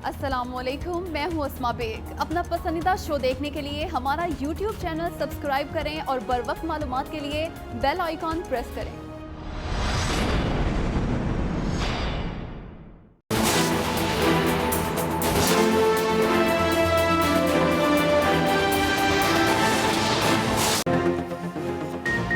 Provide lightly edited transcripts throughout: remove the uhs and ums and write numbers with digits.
अस्सलामुअलैकुम, मैं हूँ अस्मा बेग। अपना पसंदीदा शो देखने के लिए हमारा YouTube चैनल सब्सक्राइब करें और बर वक्त मालूमात के लिए बेल आइकॉन प्रेस करें।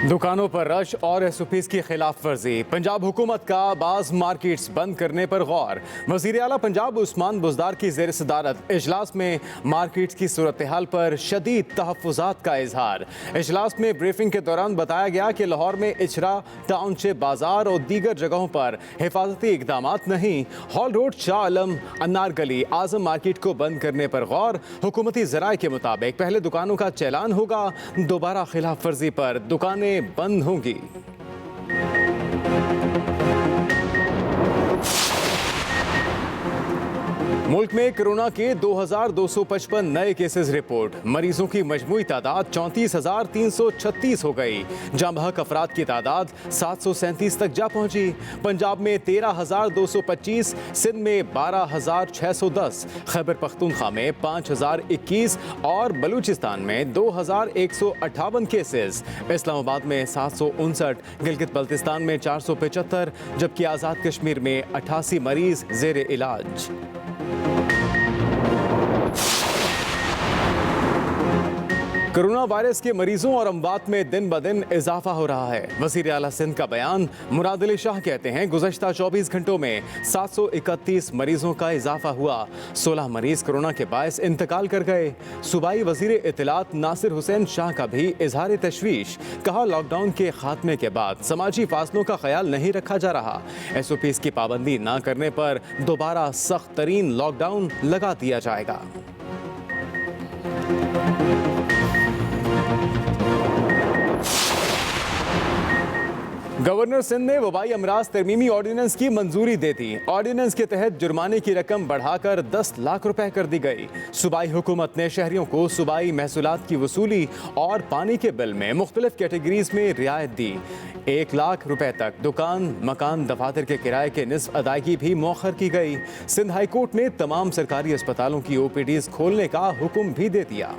दुकानों पर रश और एसओपीज़ की खिलाफ वर्जी। पंजाब हुकूमत का बाज़ मार्केट्स बंद करने पर गौर। वज़ीर आला पंजाब उस्मान बुज़दार की ज़ेर सदारत इजलास में मार्केट्स की सूरत हाल पर शदीद तहफ़्फ़ुज़ात का इजहार। इजलास में ब्रीफिंग के दौरान बताया गया कि लाहौर में इचरा, टाउनशिप बाजार और दीगर जगहों पर हिफाजती इकदाम नहीं। हॉल रोड, शाह आलम, अन्नार गली, आज़म मार्केट को बंद करने पर गौर। हुकूमती ज़राए के मुताबिक पहले दुकानों का चैलान होगा, दोबारा खिलाफ वर्जी पर दुकानें बंद होंगी। मुल्क में कोरोना के 2255 नए केसेस रिपोर्ट। मरीजों की मजमूई तादाद 34,336 हो गई। जामबहक अफराद की तादाद 737 तक जा पहुंची। पंजाब में 13,225, सिंध में 12,610, खैबर पख्तूनख्वा में 5,021 और बलूचिस्तान में 2,158 केसेस। इस्लामाबाद में 759, गिलगित बल्तिस्तान में 475, जबकि आज़ाद कश्मीर में 88 मरीज जेर इलाज। कोरोना वायरस के मरीजों और अमवात में दिन ब दिन इजाफा हो रहा है। वज़ीर आला सिंध का बयान। मुराद अली शाह कहते हैं गुज़श्ता 24 घंटों में 731 मरीजों का इजाफा हुआ। 16 मरीज कोरोना के बायस इंतकाल कर गए। सूबाई वज़ीर इत्तलात नासिर हुसैन शाह का भी इजहार तशवीश। कहा लॉकडाउन के खात्मे के बाद समाजी फासलों का ख्याल नहीं रखा जा रहा। एसओपीज़ की पाबंदी न करने पर दोबारा सख्त तरीन लॉकडाउन लगा दिया जाएगा। गवर्नर सिंध ने वबाई अमराज तरमीमी ऑर्डिनेंस की मंजूरी दे दी। ऑर्डिनेंस के तहत जुर्माने की रकम बढ़ाकर 10 लाख रुपए कर दी गई। सूबाई हुकूमत ने शहरियों को सूबाई महसूलात की वसूली और पानी के बिल में मुख्तलिफ कैटेगरीज में रियायत दी। 1 लाख रुपए तक दुकान, मकान, दफातर के किराए के निस्फ अदायगी भी मौखर की गई। सिंध हाई कोर्ट ने तमाम सरकारी अस्पतालों की OPDs खोलने का हुक्म भी दे दिया।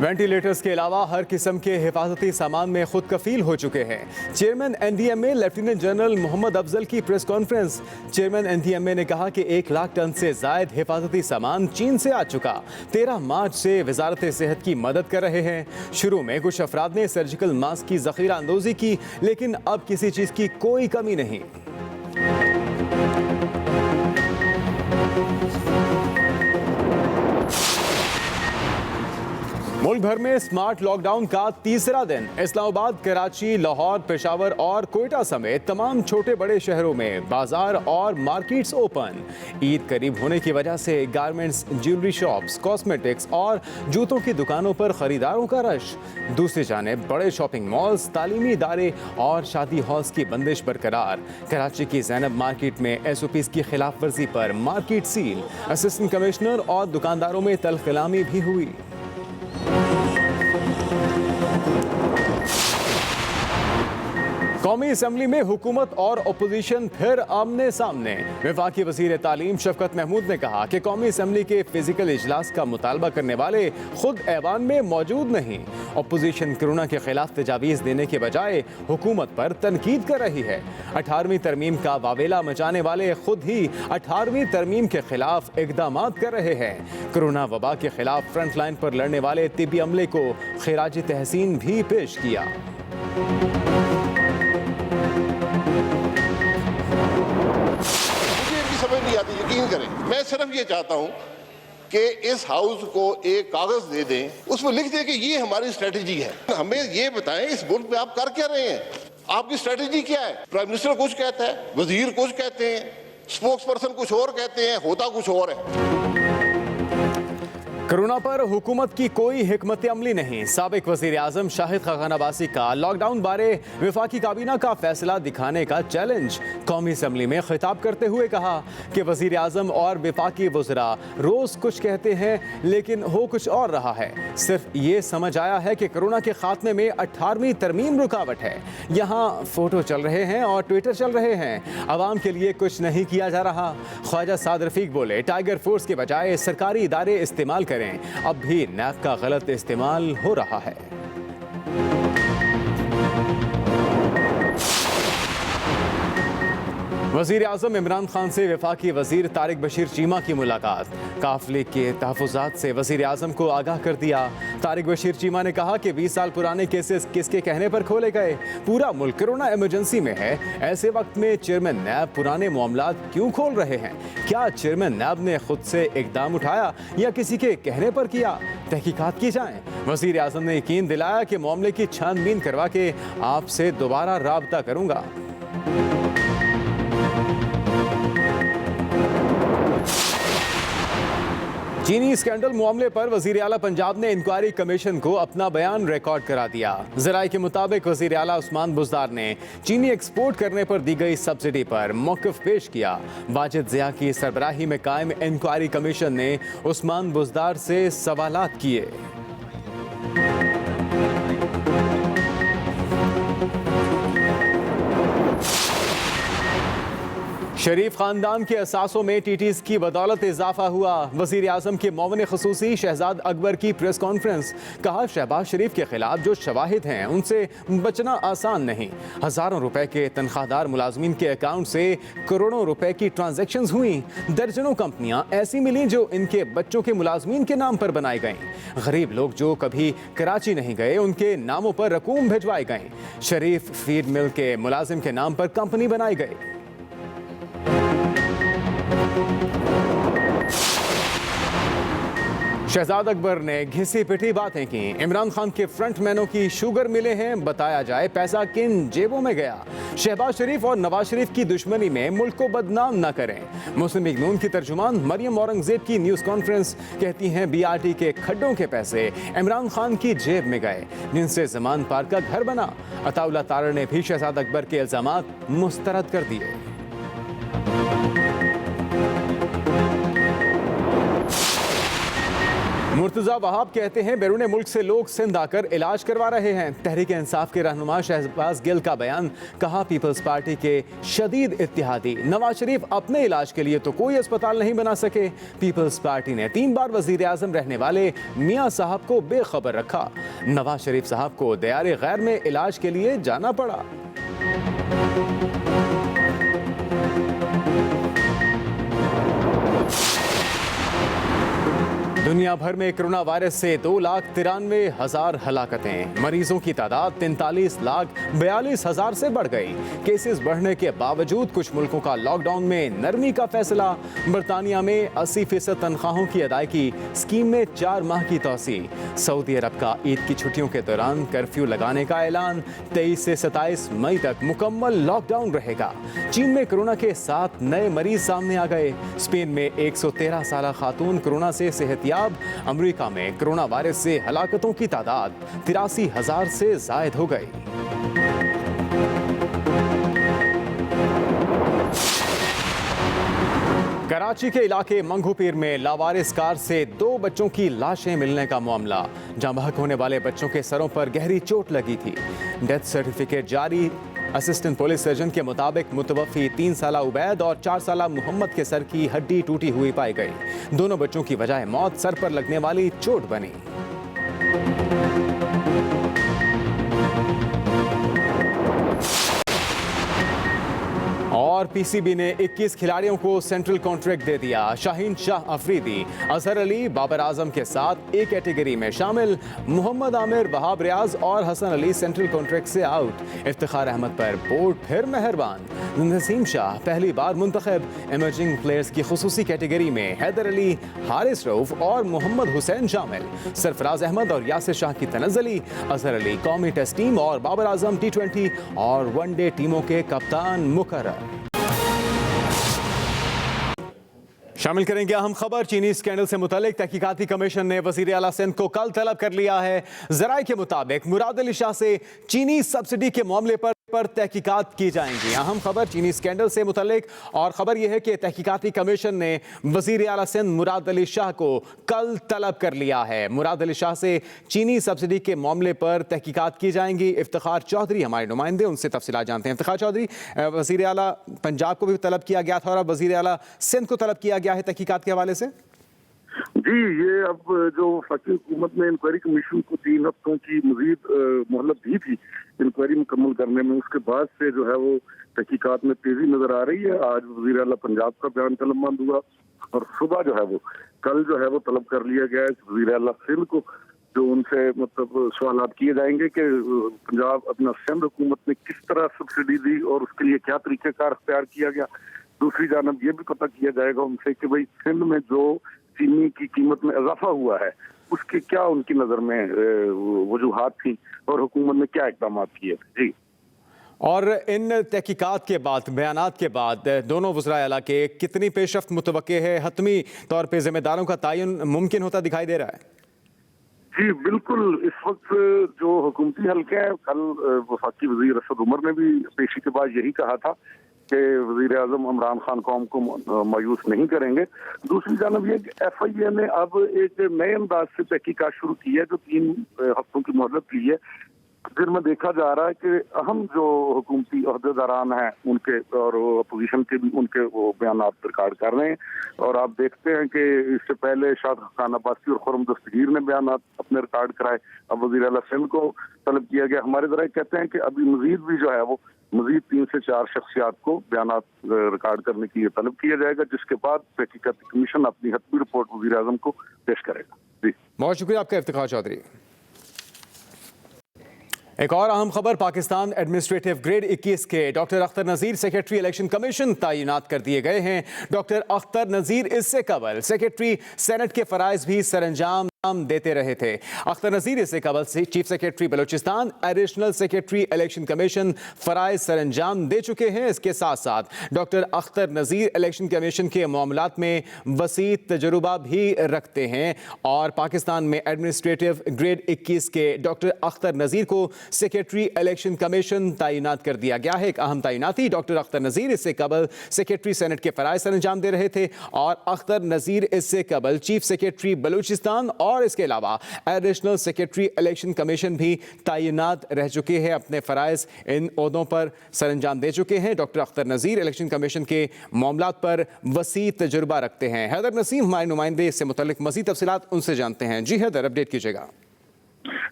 वेंटिलेटर्स के अलावा हर किस्म के हिफाजती सामान में खुद कफील हो चुके हैं। Chairman NDMA lieutenant general Mohammad Afzal की प्रेस कॉन्फ्रेंस। चेयरमैन NDMA ने कहा कि 1 लाख टन से जायद हिफाजती सामान चीन से आ चुका। 13 मार्च से वजारत सेहत की मदद कर रहे हैं। शुरू में कुछ अफराद ने सर्जिकल मास्क की जखीरा अंदोजी की, लेकिन अब किसी चीज की कोई कमी नहीं। मुल्क भर में स्मार्ट लॉकडाउन का तीसरा दिन। इस्लामाबाद, कराची, लाहौर, पेशावर और कोयटा समेत तमाम छोटे बड़े शहरों में बाजार और मार्केट्स ओपन। ईद करीब होने की वजह से गारमेंट्स, ज्वेलरी शॉप्स, कॉस्मेटिक्स और जूतों की दुकानों पर खरीदारों का रश। दूसरी जानिब बड़े शॉपिंग मॉल्स, तालीमी इदारे और शादी हॉल्स की बंदिश बरकरार। कराची की ज़ैनब मार्केट में SOPs की खिलाफ वर्जी पर मार्केट सील। असिस्टेंट कमिश्नर और दुकानदारों में तलखिलामी भी हुई। कौमी असम्बली में हुकूमत और अपोजिशन फिर आमने सामने। वफाकी वज़ीर तालीम शफकत महमूद ने कहा कि कौमी असम्बली के फिजिकल इजलास का मुतालबा करने वाले खुद ऐवान में मौजूद नहीं। अपोजिशन कोरोना के खिलाफ तजावीज़ देने के बजाय हुकूमत पर तनकीद कर रही है। 18वीं तरमीम का वावेला मचाने वाले खुद ही 18वीं तरमीम के खिलाफ इकदाम कर रहे हैं। कोरोना वबा के खिलाफ फ्रंट लाइन पर लड़ने वाले तिब्बी अमले को खिराज तहसीन भी पेश किया। समझ नहीं आती, यकीन करें। मैं सिर्फ ये चाहता हूं कि इस हाउस को एक कागज दे दें, उसमें लिख दें कि ये हमारी स्ट्रेटेजी है। हमें ये बताएं इस मुल्क में आप कर क्या रहे हैं, आपकी स्ट्रेटेजी क्या है। प्राइम मिनिस्टर कुछ कहता है, वजीर कुछ कहते हैं, स्पोक्स पर्सन कुछ और कहते हैं, होता कुछ और है। कोरोना पर हुकूमत की कोई हिकमत अमली नहीं। साबिक वजीर आजम शाहिद खान अब्बासी का लॉकडाउन बारे वफाकी काबीना का फैसला दिखाने का चैलेंज। कौमी असम्बली में खिताब करते हुए कहा कि वजीर आजम और वफाकी वज़रा रोज कुछ कहते हैं लेकिन हो कुछ और रहा है। सिर्फ ये समझ आया है कि कोरोना के खात्मे में 18वीं तरमीम रुकावट है। यहाँ फोटो चल रहे हैं और ट्विटर चल रहे हैं, आवाम के लिए कुछ नहीं किया जा रहा। ख्वाजा साद रफीक बोले, टाइगर फोर्स के बजाय सरकारी इदारे इस्तेमाल करें, अब भी नैब का गलत इस्तेमाल हो रहा है। वजीर आजम इमरान खान से वफाकी वजीर तारिक बशीर चीमा की मुलाकात। काफिले के तहफ़्फ़ुज़ात से वजीर आजम को आगाह कर दिया। तारिक बशीर चीमा ने कहा कि 20 साल पुराने केसेस किसके कहने पर खोले गए? पूरा मुल्क कोरोना इमरजेंसी में है। ऐसे वक्त में चेयरमैन नैब पुराने मामलात क्यों खोल रहे हैं? क्या चेयरमैन नैब ने खुद से इकदाम उठाया या किसी के कहने पर किया? तहकीकात की जाए। वजीर आजम ने यकीन दिलाया कि मामले की छानबीन करवा के आपसे दोबारा राबता करूंगा। चीनी स्कैंडल मामले पर वजीर आला पंजाब ने इंक्वायरी कमीशन को अपना बयान रिकॉर्ड करा दिया। ज़राए के मुताबिक वजीर आला उस्मान बुज़दार ने चीनी एक्सपोर्ट करने पर दी गई सब्सिडी पर मौक़िफ़ पेश किया। वाजिद ज़िया की सरबराही में कायम इंक्वायरी कमीशन ने उस्मान बुज़दार से सवालात किए। शरीफ खानदान के असासों में टीटीज़ की बदौलत इजाफा हुआ। वजीर आजम के मोमिन खुसूसी शहजाद अकबर की प्रेस कॉन्फ्रेंस। कहा, शहबाज शरीफ के खिलाफ जो शवाहिद हैं उनसे बचना आसान नहीं। हज़ारों रुपए के तनख्वाहदार मुलाजमीन के अकाउंट से करोड़ों रुपए की ट्रांजैक्शंस हुई। दर्जनों कंपनियां ऐसी मिली जो इनके बच्चों के मुलाजमीन के नाम पर बनाई गईं। गरीब लोग जो कभी कराची नहीं गए उनके नामों पर रकूम भिजवाई गईं। शरीफ फीड मिल के मुलाजिम के नाम पर कंपनी बनाई गई। शहजाद अकबर ने घिसी पिटी बातें की। इमरान खान के फ्रंट मैनों की शुगर मिले हैं, बताया जाए पैसा किन जेबों में गया। शहबाज शरीफ और नवाज शरीफ की दुश्मनी में मुल्क को बदनाम न करें। मुस्लिम लीग नून की तर्जुमान मरियम औरंगजेब की न्यूज़ कॉन्फ्रेंस। कहती हैं BRT के खड्डों के पैसे इमरान खान की जेब में गए जिनसे जमान पार्क का घर बना। अताउल्ला तारड़ ने भी शहजाद अकबर के इल्जामात मुस्तरद कर दिए। मुर्तज़ा वहाब कहते हैं बैरून मुल्क से लोग सिंध आकर इलाज करवा रहे हैं। तहरीक इंसाफ के रहनुमा शहबाज गिल का बयान। कहा, पीपल्स पार्टी के शदीद इत्तेहादी नवाज शरीफ अपने इलाज के लिए तो कोई अस्पताल नहीं बना सके। पीपल्स पार्टी ने 3 बार वजीर आजम रहने वाले मियाँ साहब को बेखबर रखा। नवाज शरीफ साहब को दयारे गैर में इलाज के लिए जाना पड़ा। दुनिया भर में कोरोना वायरस से 2,93,000 हलाकतें। मरीजों की तादाद 43,42,000 से बढ़ गई। केसेस बढ़ने के बावजूद कुछ मुल्कों का लॉकडाउन में नरमी का फैसला। बरतानिया में 80% तनख्वाहों की अदायगी स्कीम में 4 माह की तोसी। सऊदी अरब का ईद की छुट्टियों के दौरान कर्फ्यू लगाने का ऐलान। 23 से 27 मई तक मुकम्मल लॉकडाउन रहेगा। चीन में कोरोना के 7 नए मरीज सामने आ गए। स्पेन में 113 साला खातून कोरोना से सेहतियाब। अमेरिका में कोरोना वायरस से हलाकतों की तादाद 83,000 से जायद हो गई। कराची के इलाके मंगूपीर में लावारिस कार से 2 बच्चों की लाशें मिलने का मामला। जहां बहक होने वाले बच्चों के सरों पर गहरी चोट लगी थी। डेथ सर्टिफिकेट जारी। असिस्टेंट पुलिस सर्जन के मुताबिक मुतवफ़ी 3 साला उबैद और 4 साला मोहम्मद के सर की हड्डी टूटी हुई पाई गई। दोनों बच्चों की वजह मौत सर पर लगने वाली चोट बनी। और PCB ने 21 खिलाड़ियों को सेंट्रल कॉन्ट्रैक्ट दे दिया। शाहीन शाह अफरीदी, अजहर अली, बाबर आजम के साथ A कैटेगरी में शामिल। मोहम्मद आमिर, वहाब रियाज और हसन अली सेंट्रल कॉन्ट्रैक्ट से आउट। इफ्तिखार अहमद पर बोर्ड फिर मेहरबान। नसीम शाह पहली बार मुंतखब। इमर्जिंग प्लेयर्स की खुसूसी कैटेगरी में हैदर अली, हारिस रऊफ और मोहम्मद हुसैन शामिल। सरफराज अहमद और यासिर शाह की तनज़्ज़ुली। अजहर अली कौमी टेस्ट टीम और बाबर आजम T20 और वनडे टीमों के कप्तान मुकर्रर। शामिल करेंगे अहम खबर। चीनी स्कैंडल से मुतालिक तहकीकाती कमीशन ने वज़ीर आला सिंध को कल तलब कर लिया है। ज़राए के मुताबिक मुराद अली शाह से चीनी सब्सिडी के मामले पर तहकीकात की जाएंगी। अहम खबर चीनी स्कैंडल से मुतालिक, और खबर यह है कि तहकीकाती कमीशन ने वज़ीर आला सिंध मुराद अली शाह को कल तलब कर लिया है। मुराद अली शाह से चीनी सब्सिडी के मामले पर तहकीकात की जाएंगी। इफ्तिखार चौधरी हमारे नुमाइंदे, उनसे तफसीलात जानते हैं। इफ्तिखार चौधरी, वज़ीर आला पंजाब को भी तलब किया गया था और अब वज़ीर आला सिंध को तलब किया गया है तहकीकात के हवाले से। जी, ये अब जो वफाकी हुकूमत ने इंक्वायरी कमीशन को 3 हफ्तों की मजीद मोहलत दी थी इंक्वायरी मुकम्मल करने में, उसके बाद से जो है वो तहकीकात में तेजी नजर आ रही है। आज वज़ीर आला पंजाब का बयान तलबमंद हुआ और सुबह जो है वो कल जो है वो तलब कर लिया गया है वज़ीर आला सिंध को, जो उनसे मतलब सवालात किए जाएंगे कि पंजाब अपना सिंध हुकूमत ने किस तरह सब्सिडी दी और उसके लिए क्या तरीक़ेकार अख्तियार किया गया। दूसरी जानब ये भी पता किया जाएगा उनसे कि भाई सिंध में जो चीनी की कीमत में इजाफा हुआ है उसके क्या उनकी नजर में वजूहात थी और हुकूमत ने क्या इकदाम किए थे। जी, और इन तहकीकात के बाद, बयानात के बाद दोनों वज़राए आला के कितनी पेशरफ्त मुतवक्के है? हतमी तौर पर जिम्मेदारों का तयन मुमकिन होता दिखाई दे रहा है? जी बिल्कुल, इस वक्त जो हुकूमती हल्के हैं, कल वफाकी वज़ीर असद उमर ने भी पेशी के बाद यही कहा था कि वज़ीर आज़म इमरान खान कौम को मायूस नहीं करेंगे। दूसरी जानब ये FIA ने अब एक नए अंदाज से तहकीकात शुरू की है, जो 3 हफ्तों की मोहलत ली है, जिनमें देखा जा रहा है कि अहम जो हुकूमती अहदेदारान हैं उनके और अपोजिशन के भी उनके वो बयान रिकॉर्ड कर रहे हैं। और आप देखते हैं कि इससे पहले शाद खान अब्बासी और खुर्रम दस्तगीर ने बयान अपने रिकॉर्ड कराए। अब वज़ीर आला सिंध को तलब किया गया। हमारे ज़राए कहते हैं कि अभी मजीद भी जो है वो मजीद 3 से 4 शख्सियात को बयान रिकॉर्ड करने की तलब किया जाएगा, जिसके बाद तहकीकाती कमीशन अपनी हतमी रिपोर्ट वज़ीर आज़म को पेश करेगा। जी, बहुत शुक्रिया आपका इफ्तिखार चौधरी। एक और अहम खबर, पाकिस्तान एडमिनिस्ट्रेटिव ग्रेड 21 के डॉक्टर अख्तर नज़ीर सेक्रेटरी इलेक्शन कमीशन तैनात कर दिए गए हैं। डॉक्टर अख्तर नज़ीर इससे कबल सेक्रेटरी सेनेट के फराइज भी सरअंजाम देते रहे थे। अख्तर नज़ीर इससे कबल से chief secretary Balochistan, additional secretary election commission फराइज सरअंजाम दे चुके हैं। इसके साथ साथ doctor Akhtar Nazir election commission के मामलात में वसी तजुर्बा भी रखते हैं और पाकिस्तान में एडमिनिस्ट्रेटिव ग्रेड 21 के डॉक्टर अख्तर नज़ीर को सेक्रेटरी इलेक्शन कमीशन तैनात कर दिया गया है। एक अहम तैनाती। डॉक्टर अख्तर नज़ीर इससे कबल सेक्रेटरी सेनेट के फराइज सरअंजाम दे रहे थे और अख्तर नज़ीर इससे कबल चीफ सेक्रेटरी बलूचिस्तान और इसके अलावा एडिशनल सेक्रेटरी इलेक्शन कमीशन भी तैनात रह चुके हैं। अपने फराइज इन ओहदों पर सरअंजाम दे चुके हैं। Doctor Akhtar Nazir election commission के मामलात पर वसी तजुर्बा रखते हैं। हैदर नसीम हमारे नुमाइंदे, इससे मुतल्लिक मज़ीद तफसीलात उनसे जानते हैं। जी हैदर, अपडेट कीजिएगा।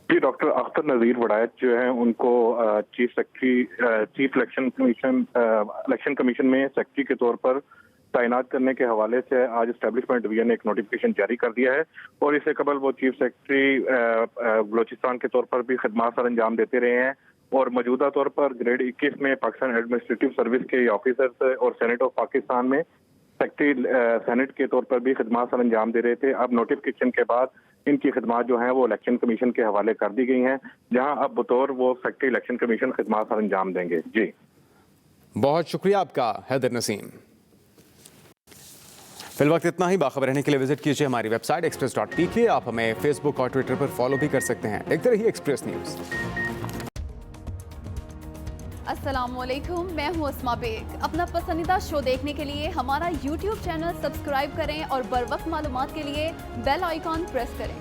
जी, डॉक्टर अख्तर नज़ीर वड़ायत जो है उनको चीफ इलेक्शन कमीशन में सेक्रेटरी के तौर पर तैनात करने के हवाले से आज एस्टेब्लिशमेंट डिवीजन ने एक नोटिफिकेशन जारी कर दिया है और इससे कबल वो चीफ सेक्रेटरी बलूचिस्तान के तौर पर भी खिदमत सर अंजाम देते रहे हैं और मौजूदा तौर पर ग्रेड 21 में पाकिस्तान एडमिनिस्ट्रेटिव सर्विस के ऑफिसर्स और सेनेट ऑफ पाकिस्तान में सेक्रेटरी सेनेट के तौर पर भी खिदमत सर अंजाम दे रहे थे। अब नोटिफिकेशन के बाद इनकी खिदमत जो हैं वो इलेक्शन कमीशन के हवाले कर दी गई हैं, जहां अब बतौर वो सेक्रेटरी इलेक्शन कमीशन खिदमत सर अंजाम देंगे। जी, बहुत शुक्रिया आपका हैदर नसीम। फिलवक्त इतना ही। बाखबर रहने के लिए विजिट कीजिए हमारी वेबसाइट express.tk। आप हमें फेसबुक और ट्विटर पर फॉलो भी कर सकते हैं। देखते रहिए एक्सप्रेस न्यूज़। अस्सलामुअलैकुम, मैं हूँ अस्मा बेग। अपना पसंदीदा शो देखने के लिए हमारा YouTube चैनल सब्सक्राइब करें और बर वक्त मालूमात के लिए बेल आइकॉन प्रेस करें।